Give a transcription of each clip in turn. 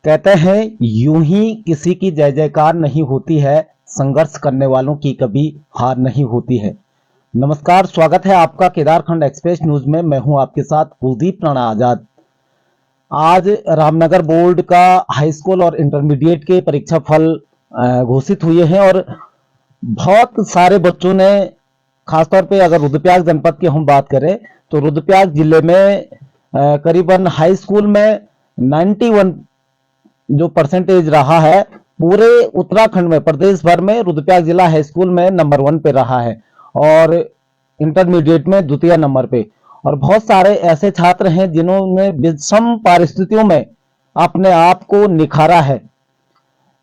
कहते हैं यूं ही किसी की जय जयकार नहीं होती है, संघर्ष करने वालों की कभी हार नहीं होती है। नमस्कार, स्वागत है आपका केदारखंड एक्सप्रेस न्यूज में। मैं हूं आपके साथ कुलदीप राणा आजाद। आज रामनगर बोर्ड का हाई स्कूल और इंटरमीडिएट के परीक्षा फल घोषित हुए हैं और बहुत सारे बच्चों ने, खासतौर पे अगर रुद्रप्रयाग जनपद की हम बात करें तो रुद्रप्रयाग जिले में करीबन हाई स्कूल में 91 जो परसेंटेज रहा है, पूरे उत्तराखंड में, प्रदेश भर में रुद्रप्रयाग जिला हाई स्कूल में नंबर 1 पे रहा है और इंटरमीडिएट में द्वितीय नंबर पे। और बहुत सारे ऐसे छात्र हैं जिन्होंने विषम परिस्थितियों में अपने आप को निखारा है।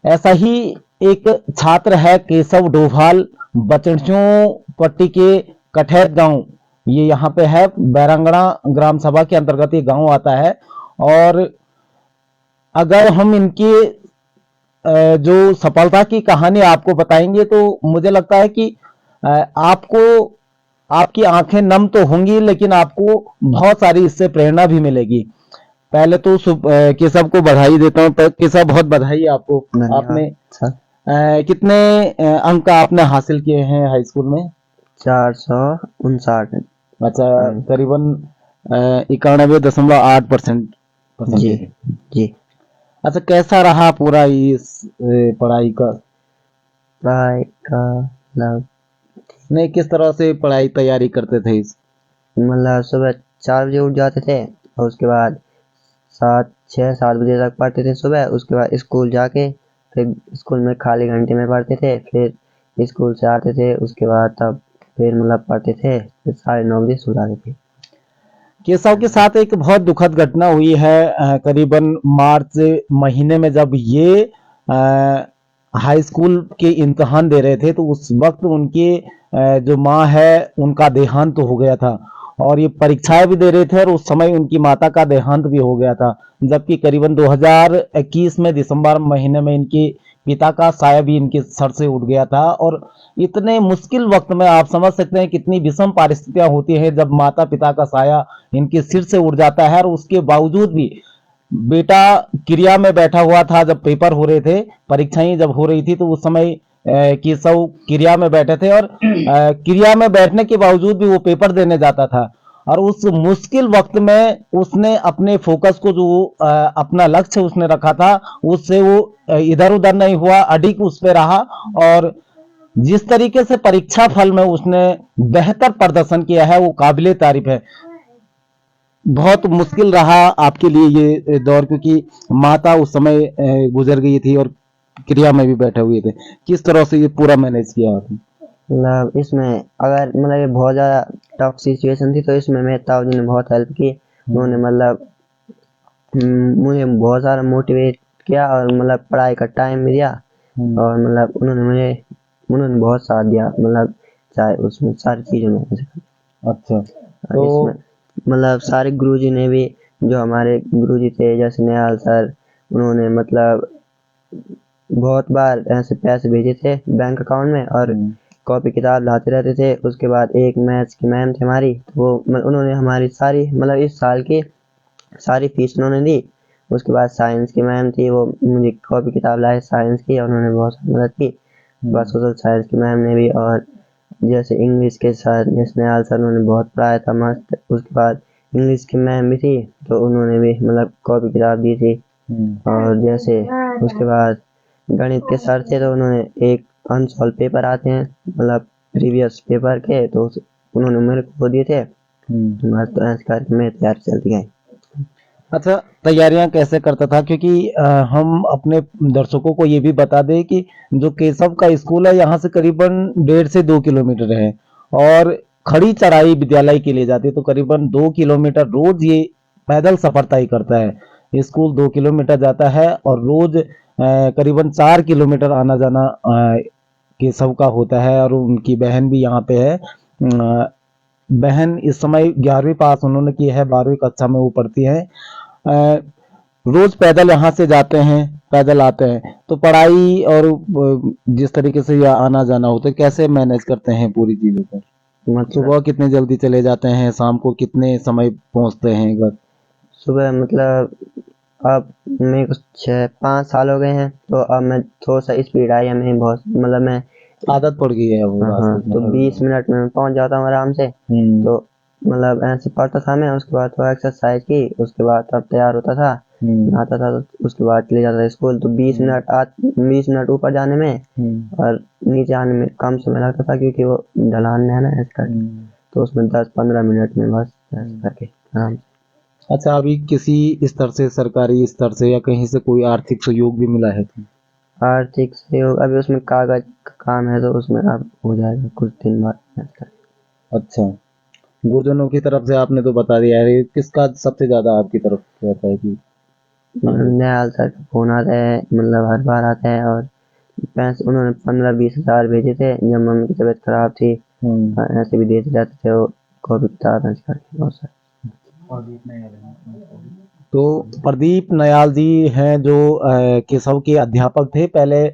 ऐसा ही एक छात्र है केशव डोभाल, बचड़ियों पट्टी के कठैत गांव, ये यहाँ पे है, बैरंगड़ा ग्राम सभा के अंतर्गत ये गांव आता है। और अगर हम इनकी जो सफलता की कहानी आपको बताएंगे तो मुझे लगता है कि आपको, आपकी आंखें नम तो होंगी लेकिन आपको बहुत सारी इससे प्रेरणा भी मिलेगी। पहले तो केशव को बधाई देता हूँ। केशव, बहुत बधाई आपको। आपने कितने अंक आपने हासिल किए हैं हाई स्कूल में? 459। अच्छा, करीबन 91.8%। जी जी। अच्छा, कैसा रहा पूरा इस पढ़ाई का? नहीं, किस तरह से पढ़ाई तैयारी करते थे इस? मतलब सुबह 4 बजे उठ जाते थे और उसके बाद 7 बजे तक पढ़ते थे सुबह। उसके बाद स्कूल जाके फिर स्कूल में खाली घंटे में पढ़ते थे, फिर स्कूल से आते थे, उसके बाद तब फिर मतलब पढ़ते थे, फिर 9:30 बजे सो जाते थे। केशव के साथ एक बहुत दुखद घटना हुई है। करीबन मार्च महीने में जब ये हाई स्कूल के इम्तिहान दे रहे थे तो उस वक्त उनकी जो माँ है उनका देहांत तो हो गया था और ये परीक्षाएं भी दे रहे थे और उस समय उनकी माता का देहांत भी हो गया था। जबकि करीबन 2021 में दिसंबर महीने में इनके पिता का साया भी इनके सर से उठ गया था। और इतने मुश्किल वक्त में आप समझ सकते हैं कितनी विषम परिस्थितियां होती है जब माता पिता का साया इनके सिर से उड़ जाता है। और उसके बावजूद भी बेटा क्रिया में बैठा हुआ था। जब पेपर हो रहे थे, परीक्षाएं जब हो रही थी तो उस समय केशव क्रिया में बैठे थे और क्रिया में बैठने के बावजूद भी वो पेपर देने जाता था। और उस मुश्किल वक्त में उसने अपने फोकस को, जो अपना लक्ष्य उसने रखा था, उससे वो इधर उधर नहीं हुआ, अडिग उस पे रहा। और जिस तरीके से परीक्षा फल में उसने बेहतर प्रदर्शन किया है वो काबिले तारीफ है। बहुत मुश्किल रहा आपके लिए ये दौर, क्योंकि माता उस समय गुजर गई थी और क्रिया में भी बैठे हुए थे। किस तरह से ये पूरा मैनेज किया आपने? मतलब इसमें अगर मतलब ये बहुत ज़्यादा टफ सिचुएशन थी तो इसमें मेरे ताऊ जी ने बहुत हेल्प की। उन्होंने मतलब मुझे बहुत सारा मोटिवेट किया और मतलब पढ़ाई का टाइम भी दिया और मतलब उन्होंने बहुत साथ दिया, मतलब चाहे उसमें सारी चीज़ों में। अच्छा, तो इसमें मतलब सारे गुरुजी ने भी, जो हमारे गुरुजी थे जैसे निहाल सर, उन्होंने मतलब बहुत बार ऐसे पैसे भेजे थे बैंक अकाउंट में और कॉपी किताब लाते रहते थे। उसके बाद एक मैथ्स की मैम थी हमारी, वो उन्होंने हमारी सारी मतलब इस साल की सारी फीस उन्होंने दी। उसके बाद साइंस की मैम थी, वो मुझे कॉपी किताब लाए साइंस की, उन्होंने बहुत मदद की। बस सोशल साइंस की मैम ने भी, और जैसे इंग्लिश के सर निहाल सर, उन्होंने बहुत पढ़ाया था मस्त। उसके बाद इंग्लिश की मैम भी थी तो उन्होंने भी मतलब कॉपी किताब दी थी। और जैसे उसके बाद गणित के सर थे तो उन्होंने एक अनसॉल्व पेपर आते हैं मतलब प्रीवियस पेपर के, तो उन्होंने मेरे को दिए थे। बस तो ऐसे करके मेरी तैयारी चलती गई। अच्छा, तैयारियां कैसे करता था? क्योंकि हम अपने दर्शकों को ये भी बता दें कि जो केशव का स्कूल है यहाँ से करीबन 1.5 से 2 किलोमीटर है और खड़ी चढ़ाई विद्यालय के लिए जाती है, तो करीबन 2 किलोमीटर रोज ये पैदल सफर तय करता है। स्कूल 2 किलोमीटर जाता है और रोज करीबन 4 किलोमीटर आना जाना केशव का होता है। और उनकी बहन भी यहाँ पे है। बहन इस समय 11वीं पास उन्होंने की है, 12वीं कक्षा में वो पढ़ती है। रोज पैदल यहाँ से जाते हैं, पैदल आते हैं। तो पढ़ाई और जिस तरीके से आना जाना होता है, कैसे मैनेज करते हैं पूरी चीजों को? मतलब सुबह कितने जल्दी चले जाते हैं, शाम को कितने समय पहुंचते हैं घर? सुबह मतलब अब मेरे को 5 साल हो गए हैं, तो अब मैं थोड़ा सा स्पीड आई है मेरी बहुत, मतलब मैं आदत पड़ गई है वो हाँ रास्ते तो में। 20 मिनट में मैं पहुंच जाता हूँ आराम से। तो मतलब ऐसे पढ़ता था मैं, उसके बाद थोड़ा एक्सरसाइज की, उसके बाद तब तैयार होता था, नहाता था, तो उसके बाद चले जाता था स्कूल। तो 20 मिनट ऊपर जाने में और नीचे आने में कम समय लगता था, क्योंकि वो ढलान है ना ऐसा, तो उसमें 10-15 मिनट में बस ऐसे करके आराम से। अच्छा, अभी किसी स्तर से, सरकारी स्तर से या कहीं से कोई आर्थिक सहयोग भी मिला है? आर्थिक सहयोग अभी उसमें कागज का काम है, तो उसमें अब हो जाएगा कुछ दिन बाद ऐसे करके। अच्छा, गुरुजनों की तरफ से आपने तो बता दिया है, किसका सबसे ज्यादा आपकी तरफ रहता है कि नया सर का फोन आता है, मतलब हर बार आता है, और पैसे उन्होंने 15-20 हजार भेजे थे जब मम्मी की तबीयत खराब थी। ऐसे भी देते रहते थे वो, कॉपी किताब ऐसे करके बहुत सारे। तो प्रदीप नयाल जी हैं जो केशव के अध्यापक थे पहले,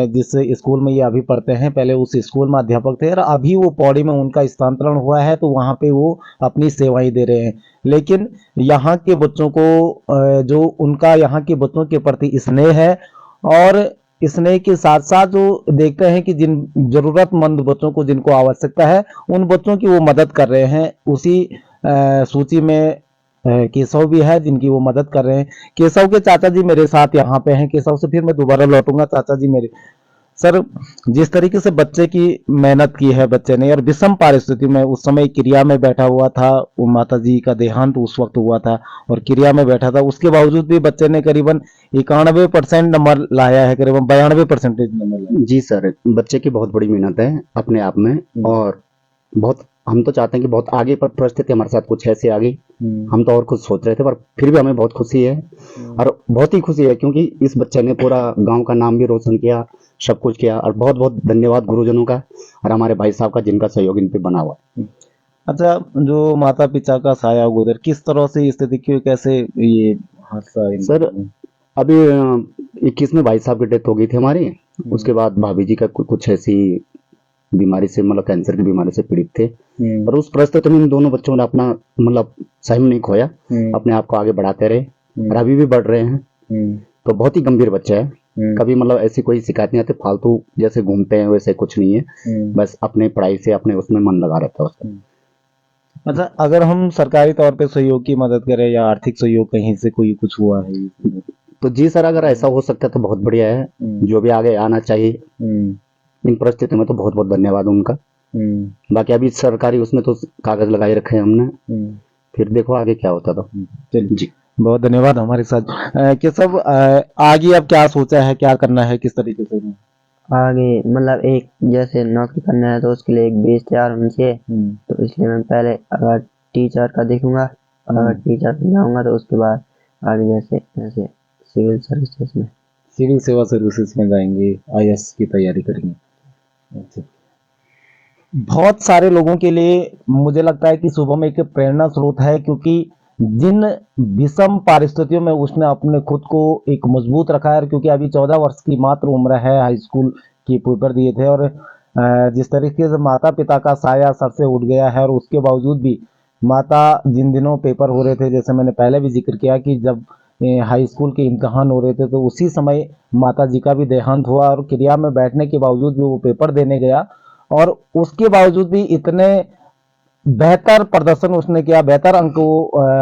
जिस स्कूल में ये अभी पढ़ते हैं, पहले उस स्कूल में अध्यापक थे और अभी वो पौड़ी में उनका स्थानांतरण हुआ है, तो वहाँ पे वो अपनी सेवाएं दे रहे हैं। लेकिन यहाँ के बच्चों को जो उनका यहाँ के बच्चों के प्रति स्नेह है, और स्नेह के साथ साथ जो देखते हैं कि जिन जरूरतमंद बच्चों को, जिनको आवश्यकता है, उन बच्चों की वो मदद कर रहे हैं। उसी सूची में केशव भी है जिनकी वो मदद कर रहे हैं। केशव के चाचा जी मेरे साथ यहाँ पे हैं। केशव से फिर मैं दोबारा लौटूंगा। चाचा जी मेरे, सर, जिस तरीके से बच्चे की मेहनत की है बच्चे ने, और विषम परिस्थिति में उस समय क्रिया में बैठा हुआ था, वो माता जी का देहांत उस वक्त हुआ था और क्रिया में बैठा था, उसके बावजूद भी बच्चे ने करीबन 91% नंबर लाया है, करीबन 92% नंबर लाया। जी सर, बच्चे की बहुत बड़ी मेहनत है अपने आप में, और बहुत हम तो चाहते हैं कि बहुत आगे पर परिस्थिति हमारे साथ कुछ ऐसे आ गई, हम तो और कुछ सोच रहे थे, पर फिर भी हमें बहुत खुशी है, और बहुत ही खुशी है क्योंकि इस बच्चे ने पूरा गांव का नाम भी रोशन किया, सब कुछ किया, और बहुत बहुत धन्यवाद गुरुजनों का और हमारे भाई साहब का, जिनका सहयोग इन पे बना हुआ है। अच्छा, जो माता पिता का साया गुजर, किस तरह से स्थिति क्यों, कैसे ये हादसा सर, अभी 21 में भाई साहब की डेथ हो गई थी हमारी, उसके बाद भाभी जी का कुछ ऐसी बीमारी से, मतलब कैंसर की बीमारी से पीड़ित थे, और उस परिस्थिति में इन दोनों बच्चों ने अपना मतलब सहम नहीं खोया, अपने आप को आगे बढ़ाते रहे, और अभी भी बढ़ रहे हैं। तो बहुत ही गंभीर बच्चा है, कभी मतलब ऐसी कोई शिकायत नहीं आती, फालतू जैसे घूमते हैं वैसे कुछ नहीं है, बस अपने पढ़ाई से अपने उसमें मन लगा रहता है उसका। अच्छा, अगर हम सरकारी तौर पे सहयोग की मदद करें या आर्थिक सहयोग कहीं से कोई कुछ हुआ है? तो जी सर, अगर ऐसा हो सकता है तो बहुत बढ़िया है, जो भी आगे आना चाहिए इन परिस्थितियों में, तो बहुत बहुत धन्यवाद उनका। बाकी अभी सरकारी उसमें तो कागज लगाए रखे हैं हमने, फिर देखो आगे क्या होता था। चलिए जी, बहुत धन्यवाद हमारे साथ। केशव, आगे अब क्या सोचा है, क्या करना है, किस तरीके से? आगे मतलब एक जैसे नौकरी करना है तो उसके लिए एक बेस तैयार होनी चाहिए, तो इसलिए मैं पहले अगर टीचर का देखूंगा, अगर टीचर बन जाऊंगा तो उसके बाद आगे जैसे जैसे सिविल सर्विसेज में, सिविल सेवा सर्विसेज में जाएंगे, आईएएस की तैयारी करेंगे। अच्छा। बहुत सारे लोगों के लिए मुझे लगता है कि शुभम एक प्रेरणा स्रोत है, क्योंकि जिन विषम परिस्थितियों में उसने अपने खुद को एक मजबूत रखा है, क्योंकि अभी 14 वर्ष की मात्र उम्र है, हाई स्कूल की पेपर दिए थे, और जिस तरीके से माता पिता का साया सर से उठ गया है, और उसके बावजूद भी माता, जिन दिनों पेपर हो रहे थे, जैसे मैंने पहले भी जिक्र किया कि जब हाई स्कूल के इम्तिहान हो रहे थे, तो उसी समय माता जी का भी देहांत हुआ, और क्रिया में बैठने के बावजूद भी वो पेपर देने गया, और उसके बावजूद भी इतने बेहतर प्रदर्शन उसने किया, बेहतर अंक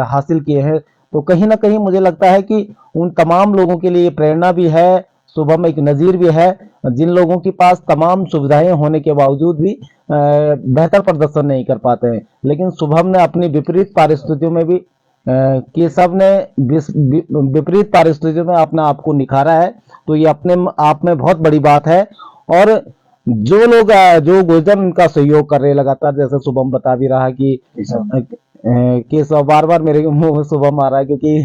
हासिल किए हैं। तो कहीं ना कहीं मुझे लगता है कि उन तमाम लोगों के लिए प्रेरणा भी है, शुभम एक नज़ीर भी है, जिन लोगों के पास तमाम सुविधाएं होने के बावजूद भी बेहतर प्रदर्शन नहीं कर पाते हैं। लेकिन शुभम ने अपनी विपरीत परिस्थितियों में भी, केशव ने विपरीत परिस्थितियों में अपने आप को निखारा है, तो ये अपने आप में बहुत बड़ी बात है। और जो लोग, जो गुर्जर उनका सहयोग कर रहे लगातार, जैसे शुभम बता भी रहा कि केशव, बार बार मेरे मुंह में शुभम आ रहा है, क्योंकि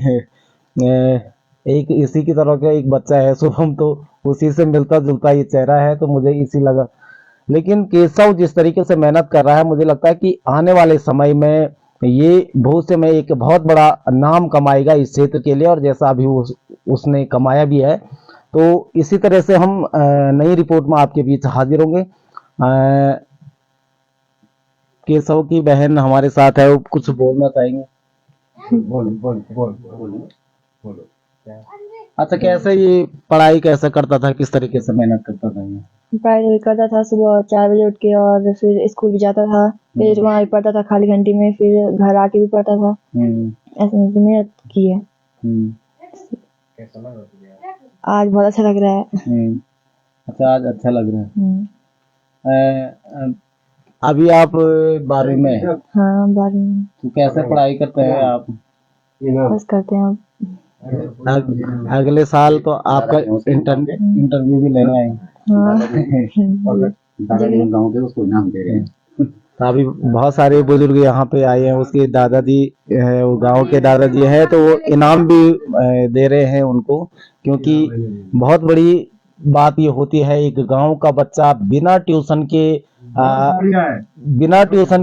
एक इसी की तरह का एक बच्चा है शुभम, तो उसी से मिलता जुलता ये चेहरा है, तो मुझे इसी लगा। लेकिन केशव जिस तरीके से मेहनत कर रहा है, मुझे लगता है कि आने वाले समय में ये भविष्य में एक बहुत बड़ा नाम कमाएगा इस क्षेत्र के लिए, और जैसा अभी उसने कमाया भी है। तो इसी तरह से हम नई रिपोर्ट में आपके बीच हाजिर होंगे। केशव की बहन हमारे साथ है, वो कुछ बोलना चाहेंगे। अच्छा, कैसे ये पढ़ाई कैसे करता था, किस तरीके से मेहनत करता था ये? पढ़ाई करता था सुबह 4 बजे उठ के, और फिर स्कूल भी जाता था, फिर वहाँ भी पढ़ता था खाली घंटे में, फिर घर आके भी पढ़ता था। ऐसे मेहनत की है। आज बहुत अच्छा लग रहा है। अच्छा, आज अच्छा लग रहा है। हम्म। अभी आप 12वीं में हैं, हाँ, 12वीं में तो कैसे पढ़ाई करते हैं आप? बस करते हैं अब। अगले साल तो आपका इंटरव्यू भी लेना है। हाँ। गाँव के उसको इनाम दे रहे हैं। तो अभी बहुत सारे बुजुर्ग यहाँ पे आए हैं, उसके दादाजी है, वो गांव के दादाजी है, तो वो इनाम भी दे रहे हैं उनको, क्योंकि बहुत बड़ी बात ये होती है, एक गांव का बच्चा बिना ट्यूशन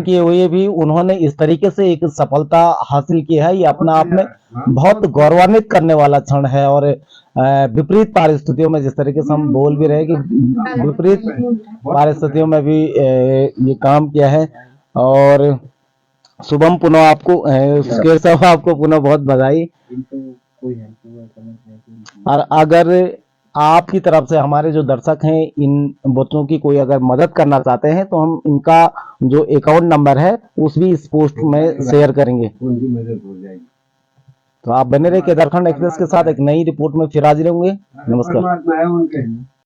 किए हुए भी उन्होंने इस तरीके से एक सफलता हासिल की है। ये अपना आप में बहुत गौरवान्वित करने वाला क्षण है। और विपरीत परिस्थितियों में, जिस तरीके से हम बोल भी रहे हैं कि विपरीत परिस्थितियों में भी ये काम किया है। और शुभम, पुनः आपको सुकेर साहब, आपको पुनः बहुत बधाई। और अगर आपकी तरफ से हमारे जो दर्शक हैं, इन बच्चों की कोई अगर मदद करना चाहते हैं, तो हम इनका जो अकाउंट नंबर है उस भी इस पोस्ट में शेयर करेंगे। तो आप बने रहे केदारखंड एक्सप्रेस के साथ, एक नई रिपोर्ट में फिर हाजिर होंगे। नमस्कार।